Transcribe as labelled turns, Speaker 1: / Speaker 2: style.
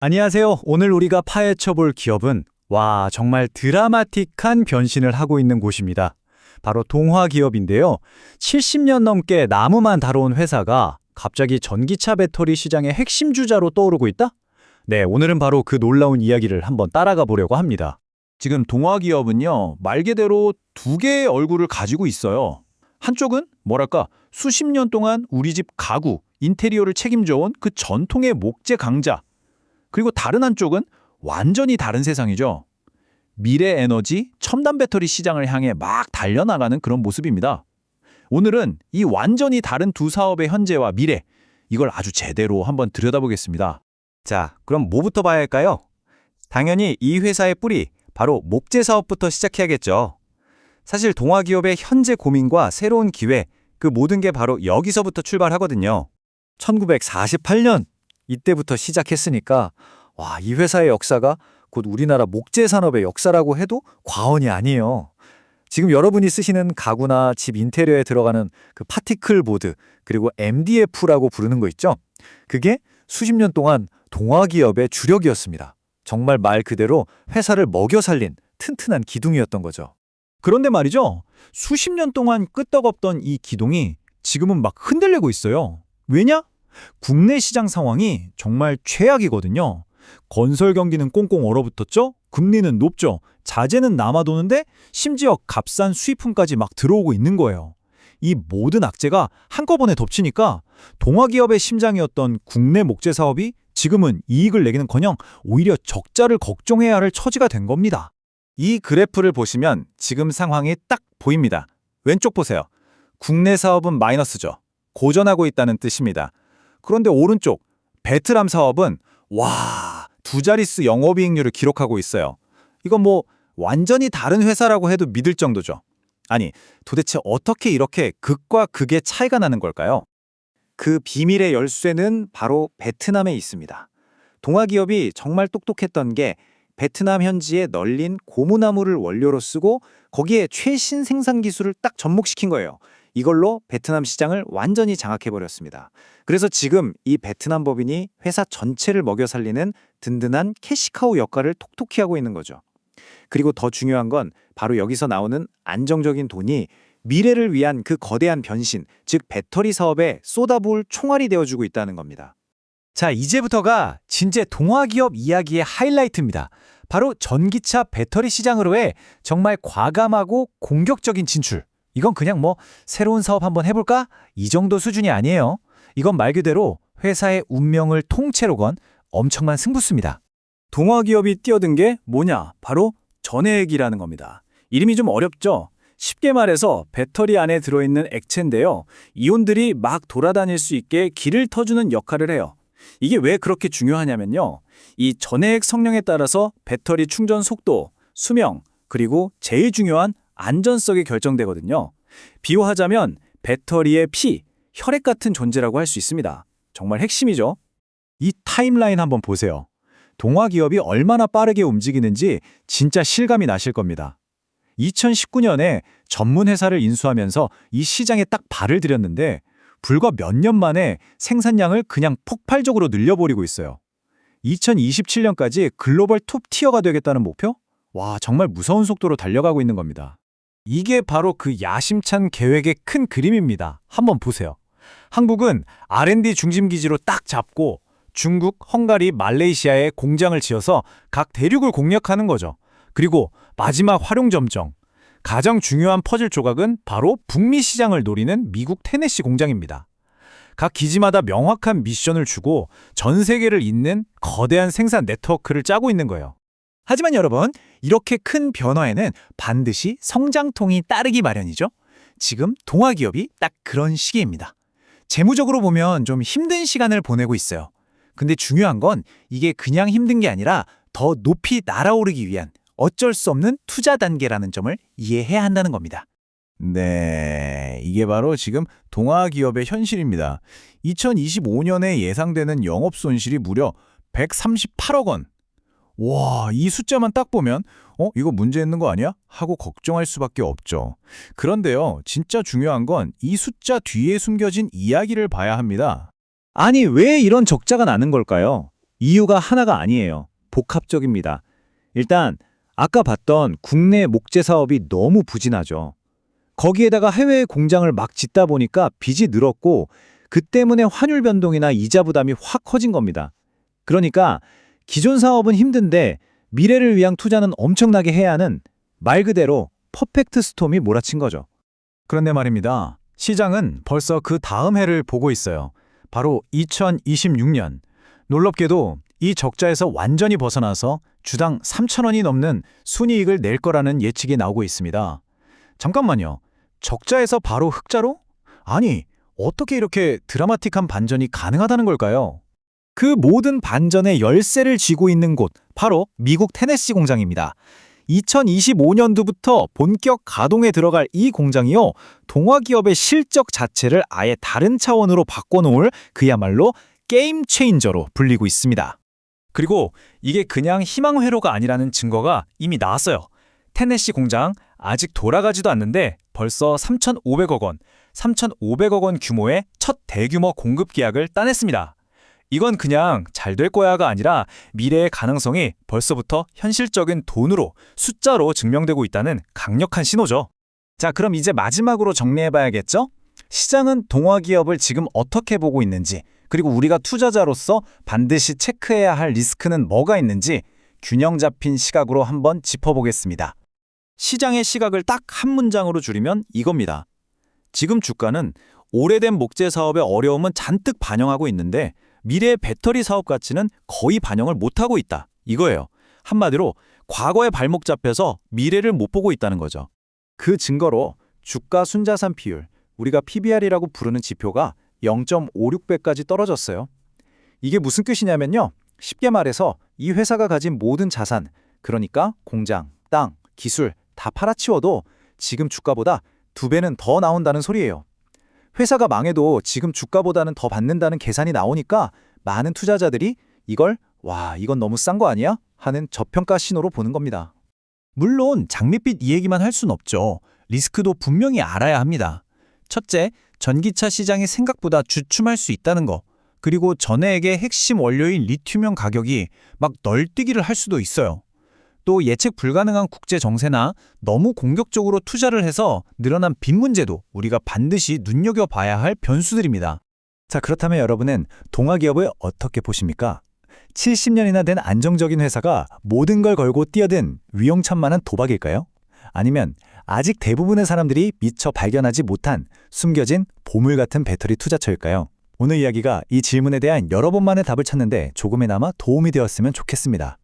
Speaker 1: 안녕하세요. 오늘 우리가 파헤쳐볼 기업은 정말 드라마틱한 변신을 하고 있는 곳입니다. 바로 동화기업인데요. 70년 넘게 나무만 다뤄온 회사가 갑자기 전기차 배터리 시장의 핵심 주자로 떠오르고 있다? 네, 오늘은 바로 그 놀라운 이야기를 한번 따라가 보려고 합니다.
Speaker 2: 지금 동화기업은요, 말 그대로 두 개의 얼굴을 가지고 있어요. 한쪽은 수십 년 동안 우리 집 가구, 인테리어를 책임져온 그 전통의 목재 강자. 그리고 다른 한쪽은 완전히 다른 세상이죠. 미래 에너지, 첨단 배터리 시장을 향해 막 달려나가는 그런 모습입니다. 오늘은 이 완전히 다른 두 사업의 현재와 미래, 이걸 아주 제대로 한번 들여다보겠습니다.
Speaker 1: 자, 그럼 뭐부터 봐야 할까요? 당연히 이 회사의 뿌리, 바로 목재 사업부터 시작해야겠죠. 사실 동화기업의 현재 고민과 새로운 기회, 그 모든 게 바로 여기서부터 출발하거든요. 1948년 이때부터 시작했으니까 이 회사의 역사가 곧 우리나라 목재 산업의 역사라고 해도 과언이 아니에요. 지금 여러분이 쓰시는 가구나 집 인테리어에 들어가는 그 파티클 보드, 그리고 MDF라고 부르는 거 있죠? 그게 수십 년 동안 동화기업의 주력이었습니다. 정말 말 그대로 회사를 먹여 살린 튼튼한 기둥이었던 거죠.
Speaker 2: 그런데 말이죠, 수십 년 동안 끄떡없던 이 기동이 지금은 막 흔들리고 있어요. 왜냐? 국내 시장 상황이 정말 최악이거든요. 건설 경기는 꽁꽁 얼어붙었죠? 금리는 높죠? 자재는 남아도는데 심지어 값싼 수입품까지 막 들어오고 있는 거예요. 이 모든 악재가 한꺼번에 덮치니까 동화기업의 심장이었던 국내 목재 사업이 지금은 이익을 내기는커녕 오히려 적자를 걱정해야 할 처지가 된 겁니다.
Speaker 1: 이 그래프를 보시면 지금 상황이 딱 보입니다. 왼쪽 보세요. 국내 사업은 마이너스죠. 고전하고 있다는 뜻입니다. 그런데 오른쪽 베트남 사업은 두 자릿수 영업이익률을 기록하고 있어요. 이건 완전히 다른 회사라고 해도 믿을 정도죠. 아니, 도대체 어떻게 이렇게 극과 극의 차이가 나는 걸까요? 그 비밀의 열쇠는 바로 베트남에 있습니다. 동화기업이 정말 똑똑했던 게 베트남 현지에 널린 고무나무를 원료로 쓰고 거기에 최신 생산 기술을 딱 접목시킨 거예요. 이걸로 베트남 시장을 완전히 장악해버렸습니다. 그래서 지금 이 베트남 법인이 회사 전체를 먹여 살리는 든든한 캐시카우 역할을 톡톡히 하고 있는 거죠. 그리고 더 중요한 건 바로 여기서 나오는 안정적인 돈이 미래를 위한 그 거대한 변신, 즉 배터리 사업에 쏟아부을 총알이 되어주고 있다는 겁니다. 자, 이제부터가 진짜 동화기업 이야기의 하이라이트입니다. 바로 전기차 배터리 시장으로의 정말 과감하고 공격적인 진출. 이건 그냥 새로운 사업 한번 해볼까? 이 정도 수준이 아니에요. 이건 말 그대로 회사의 운명을 통째로 건 엄청난 승부수입니다. 동화기업이 뛰어든 게 뭐냐? 바로 전해액이라는 겁니다. 이름이 좀 어렵죠? 쉽게 말해서 배터리 안에 들어있는 액체인데요. 이온들이 막 돌아다닐 수 있게 길을 터주는 역할을 해요. 이게 왜 그렇게 중요하냐면요. 이 전해액 성능에 따라서 배터리 충전 속도, 수명, 그리고 제일 중요한 안전성이 결정되거든요. 비유하자면 배터리의 피, 혈액 같은 존재라고 할 수 있습니다. 정말 핵심이죠. 이 타임라인 한번 보세요. 동화기업이 얼마나 빠르게 움직이는지 진짜 실감이 나실 겁니다. 2019년에 전문 회사를 인수하면서 이 시장에 딱 발을 들였는데 불과 몇 년 만에 생산량을 그냥 폭발적으로 늘려버리고 있어요. 2027년까지 글로벌 톱티어가 되겠다는 목표? 정말 무서운 속도로 달려가고 있는 겁니다. 이게 바로 그 야심찬 계획의 큰 그림입니다. 한번 보세요. 한국은 R&D 중심기지로 딱 잡고 중국, 헝가리, 말레이시아에 공장을 지어서 각 대륙을 공략하는 거죠. 그리고 마지막 활용점정. 가장 중요한 퍼즐 조각은 바로 북미 시장을 노리는 미국 테네시 공장입니다. 각 기지마다 명확한 미션을 주고 전 세계를 잇는 거대한 생산 네트워크를 짜고 있는 거예요. 하지만 여러분, 이렇게 큰 변화에는 반드시 성장통이 따르기 마련이죠. 지금 동화기업이 딱 그런 시기입니다. 재무적으로 보면 좀 힘든 시간을 보내고 있어요. 근데 중요한 건 이게 그냥 힘든 게 아니라 더 높이 날아오르기 위한 어쩔 수 없는 투자 단계라는 점을 이해해야 한다는 겁니다.
Speaker 2: 네, 이게 바로 지금 동화기업의 현실입니다. 2025년에 예상되는 영업 손실이 무려 138억 원. 이 숫자만 딱 보면 이거 문제 있는 거 아니야? 하고 걱정할 수밖에 없죠. 그런데요, 진짜 중요한 건 이 숫자 뒤에 숨겨진 이야기를 봐야 합니다.
Speaker 1: 아니, 왜 이런 적자가 나는 걸까요? 이유가 하나가 아니에요. 복합적입니다. 일단 아까 봤던 국내 목재 사업이 너무 부진하죠. 거기에다가 해외에 공장을 막 짓다 보니까 빚이 늘었고 그 때문에 환율 변동이나 이자 부담이 확 커진 겁니다. 그러니까 기존 사업은 힘든데 미래를 위한 투자는 엄청나게 해야 하는 말 그대로 퍼펙트 스톰이 몰아친 거죠.
Speaker 2: 그런데 말입니다. 시장은 벌써 그 다음 해를 보고 있어요. 바로 2026년. 놀랍게도 이 적자에서 완전히 벗어나서 주당 3,000원이 넘는 순이익을 낼 거라는 예측이 나오고 있습니다. 잠깐만요. 적자에서 바로 흑자로? 아니, 어떻게 이렇게 드라마틱한 반전이 가능하다는 걸까요?
Speaker 1: 그 모든 반전의 열쇠를 쥐고 있는 곳, 바로 미국 테네시 공장입니다. 2025년도부터 본격 가동에 들어갈 이 공장이요, 동화기업의 실적 자체를 아예 다른 차원으로 바꿔놓을 그야말로 게임 체인저로 불리고 있습니다.
Speaker 2: 그리고 이게 그냥 희망 회로가 아니라는 증거가 이미 나왔어요. 테네시 공장 아직 돌아가지도 않는데 벌써 3,500억 원, 3,500억 원 규모의 첫 대규모 공급 계약을 따냈습니다. 이건 그냥 잘 될 거야가 아니라 미래의 가능성이 벌써부터 현실적인 돈으로, 숫자로 증명되고 있다는 강력한 신호죠.
Speaker 1: 자, 그럼 이제 마지막으로 정리해봐야겠죠? 시장은 동화기업을 지금 어떻게 보고 있는지, 그리고 우리가 투자자로서 반드시 체크해야 할 리스크는 뭐가 있는지 균형 잡힌 시각으로 한번 짚어보겠습니다.
Speaker 2: 시장의 시각을 딱 한 문장으로 줄이면 이겁니다. 지금 주가는 오래된 목재 사업의 어려움은 잔뜩 반영하고 있는데 미래의 배터리 사업 가치는 거의 반영을 못하고 있다. 이거예요. 한마디로 과거의 발목 잡혀서 미래를 못 보고 있다는 거죠.
Speaker 1: 그 증거로 주가 순자산 비율, 우리가 PBR이라고 부르는 지표가 0.56배까지 떨어졌어요. 이게 무슨 뜻이냐면요. 쉽게 말해서 이 회사가 가진 모든 자산, 그러니까 공장, 땅, 기술 다 팔아치워도 지금 주가보다 2배는 더 나온다는 소리예요. 회사가 망해도 지금 주가보다는 더 받는다는 계산이 나오니까 많은 투자자들이 이걸 이건 너무 싼 거 아니야? 하는 저평가 신호로 보는 겁니다.
Speaker 2: 물론 장밋빛 이 얘기만 할 순 없죠. 리스크도 분명히 알아야 합니다. 첫째, 전기차 시장이 생각보다 주춤할 수 있다는 거. 그리고 전해액의 핵심 원료인 리튬이온 가격이 막 널뛰기를 할 수도 있어요. 또 예측 불가능한 국제 정세나 너무 공격적으로 투자를 해서 늘어난 빚 문제도 우리가 반드시 눈여겨봐야 할 변수들입니다.
Speaker 1: 자, 그렇다면 여러분은 동화기업을 어떻게 보십니까? 70년이나 된 안정적인 회사가 모든 걸 걸고 뛰어든 위험천만한 도박일까요? 아니면 아직 대부분의 사람들이 미처 발견하지 못한 숨겨진 보물 같은 배터리 투자처일까요? 오늘 이야기가 이 질문에 대한 여러 번만의 답을 찾는데 조금이나마 도움이 되었으면 좋겠습니다.